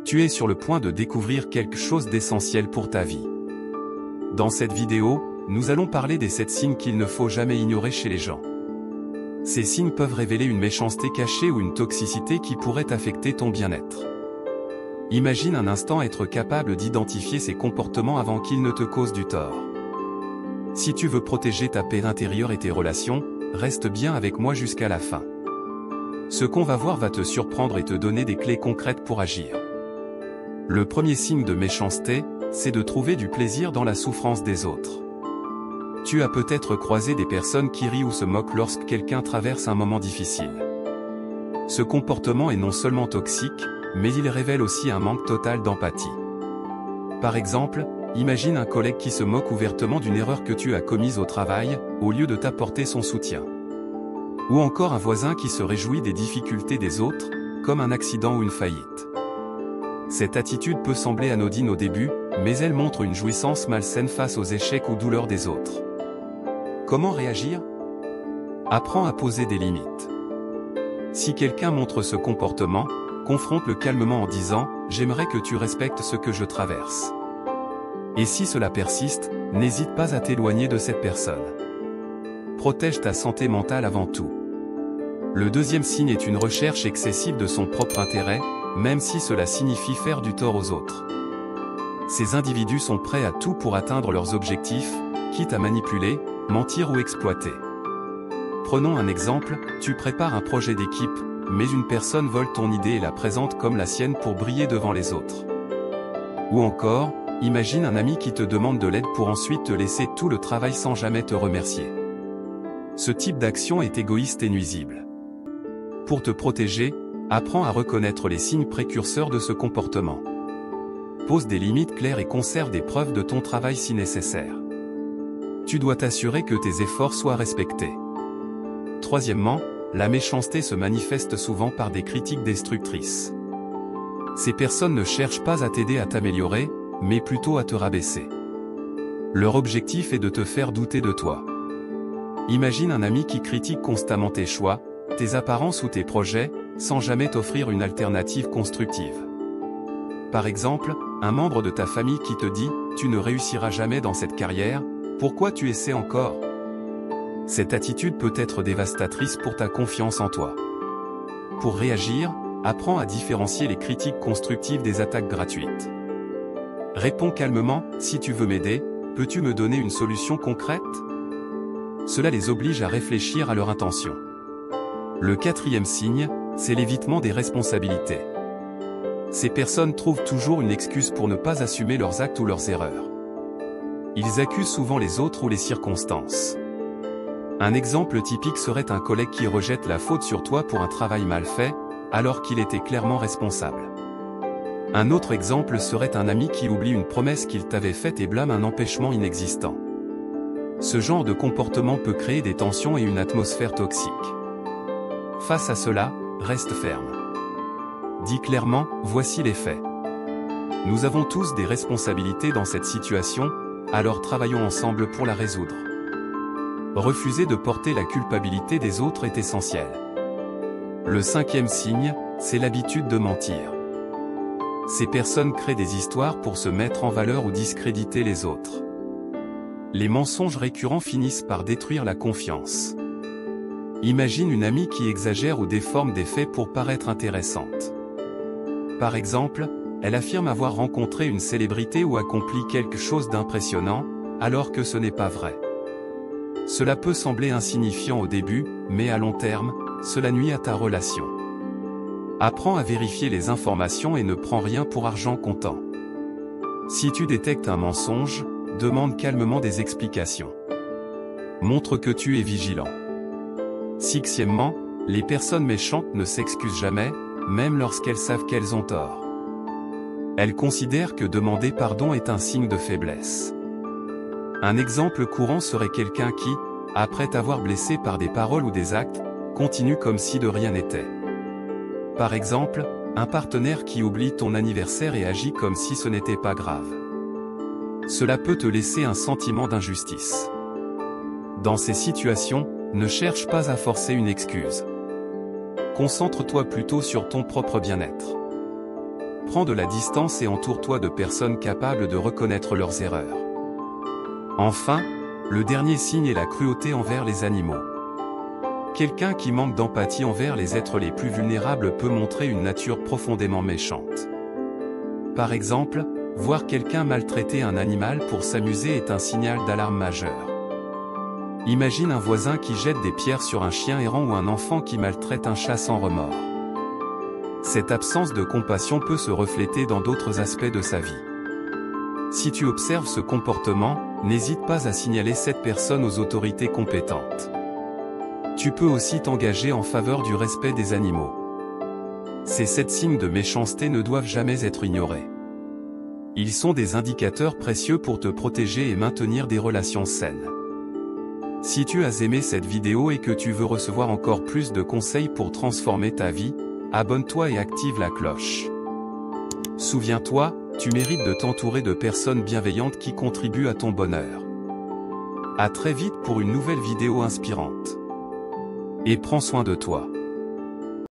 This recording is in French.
tu es sur le point de découvrir quelque chose d'essentiel pour ta vie. Dans cette vidéo, nous allons parler des 7 signes qu'il ne faut jamais ignorer chez les gens. Ces signes peuvent révéler une méchanceté cachée ou une toxicité qui pourrait affecter ton bien-être. Imagine un instant être capable d'identifier ces comportements avant qu'ils ne te causent du tort. Si tu veux protéger ta paix intérieure et tes relations, reste bien avec moi jusqu'à la fin. Ce qu'on va voir va te surprendre et te donner des clés concrètes pour agir. Le premier signe de méchanceté, c'est de trouver du plaisir dans la souffrance des autres. Tu as peut-être croisé des personnes qui rient ou se moquent lorsque quelqu'un traverse un moment difficile. Ce comportement est non seulement toxique, mais il révèle aussi un manque total d'empathie. Par exemple, imagine un collègue qui se moque ouvertement d'une erreur que tu as commise au travail, au lieu de t'apporter son soutien. Ou encore un voisin qui se réjouit des difficultés des autres, comme un accident ou une faillite. Cette attitude peut sembler anodine au début, mais elle montre une jouissance malsaine face aux échecs ou douleurs des autres. Comment réagir? Apprends à poser des limites. Si quelqu'un montre ce comportement, confronte-le calmement en disant « J'aimerais que tu respectes ce que je traverse ». Et si cela persiste, n'hésite pas à t'éloigner de cette personne. Protège ta santé mentale avant tout. Le deuxième signe est une recherche excessive de son propre intérêt, même si cela signifie faire du tort aux autres. Ces individus sont prêts à tout pour atteindre leurs objectifs, quitte à manipuler, mentir ou exploiter. Prenons un exemple, tu prépares un projet d'équipe, mais une personne vole ton idée et la présente comme la sienne pour briller devant les autres. Ou encore, imagine un ami qui te demande de l'aide pour ensuite te laisser tout le travail sans jamais te remercier. Ce type d'action est égoïste et nuisible. Pour te protéger, apprends à reconnaître les signes précurseurs de ce comportement. Pose des limites claires et conserve des preuves de ton travail si nécessaire. Tu dois t'assurer que tes efforts soient respectés. Troisièmement, la méchanceté se manifeste souvent par des critiques destructrices. Ces personnes ne cherchent pas à t'aider à t'améliorer, mais plutôt à te rabaisser. Leur objectif est de te faire douter de toi. Imagine un ami qui critique constamment tes choix, tes apparences ou tes projets, sans jamais t'offrir une alternative constructive. Par exemple, un membre de ta famille qui te dit « Tu ne réussiras jamais dans cette carrière, pourquoi tu essaies encore ?» Cette attitude peut être dévastatrice pour ta confiance en toi. Pour réagir, apprends à différencier les critiques constructives des attaques gratuites. Réponds calmement « Si tu veux m'aider, peux-tu me donner une solution concrète ?» Cela les oblige à réfléchir à leur intention. Le quatrième signe, c'est l'évitement des responsabilités. Ces personnes trouvent toujours une excuse pour ne pas assumer leurs actes ou leurs erreurs. Ils accusent souvent les autres ou les circonstances. Un exemple typique serait un collègue qui rejette la faute sur toi pour un travail mal fait, alors qu'il était clairement responsable. Un autre exemple serait un ami qui oublie une promesse qu'il t'avait faite et blâme un empêchement inexistant. Ce genre de comportement peut créer des tensions et une atmosphère toxique. Face à cela, reste ferme. Dis clairement, voici les faits. Nous avons tous des responsabilités dans cette situation, alors travaillons ensemble pour la résoudre. Refuser de porter la culpabilité des autres est essentiel. Le cinquième signe, c'est l'habitude de mentir. Ces personnes créent des histoires pour se mettre en valeur ou discréditer les autres. Les mensonges récurrents finissent par détruire la confiance. Imagine une amie qui exagère ou déforme des faits pour paraître intéressante. Par exemple, elle affirme avoir rencontré une célébrité ou accompli quelque chose d'impressionnant, alors que ce n'est pas vrai. Cela peut sembler insignifiant au début, mais à long terme, cela nuit à ta relation. Apprends à vérifier les informations et ne prends rien pour argent comptant. Si tu détectes un mensonge, demande calmement des explications. Montre que tu es vigilant. Sixièmement, les personnes méchantes ne s'excusent jamais, même lorsqu'elles savent qu'elles ont tort. Elles considèrent que demander pardon est un signe de faiblesse. Un exemple courant serait quelqu'un qui, après t'avoir blessé par des paroles ou des actes, continue comme si de rien n'était. Par exemple, un partenaire qui oublie ton anniversaire et agit comme si ce n'était pas grave. Cela peut te laisser un sentiment d'injustice. Dans ces situations, ne cherche pas à forcer une excuse. Concentre-toi plutôt sur ton propre bien-être. Prends de la distance et entoure-toi de personnes capables de reconnaître leurs erreurs. Enfin, le dernier signe est la cruauté envers les animaux. Quelqu'un qui manque d'empathie envers les êtres les plus vulnérables peut montrer une nature profondément méchante. Par exemple, voir quelqu'un maltraiter un animal pour s'amuser est un signal d'alarme majeur. Imagine un voisin qui jette des pierres sur un chien errant ou un enfant qui maltraite un chat sans remords. Cette absence de compassion peut se refléter dans d'autres aspects de sa vie. Si tu observes ce comportement, n'hésite pas à signaler cette personne aux autorités compétentes. Tu peux aussi t'engager en faveur du respect des animaux. Ces 7 signes de méchanceté ne doivent jamais être ignorés. Ils sont des indicateurs précieux pour te protéger et maintenir des relations saines. Si tu as aimé cette vidéo et que tu veux recevoir encore plus de conseils pour transformer ta vie, abonne-toi et active la cloche. Souviens-toi, tu mérites de t'entourer de personnes bienveillantes qui contribuent à ton bonheur. À très vite pour une nouvelle vidéo inspirante. Et prends soin de toi.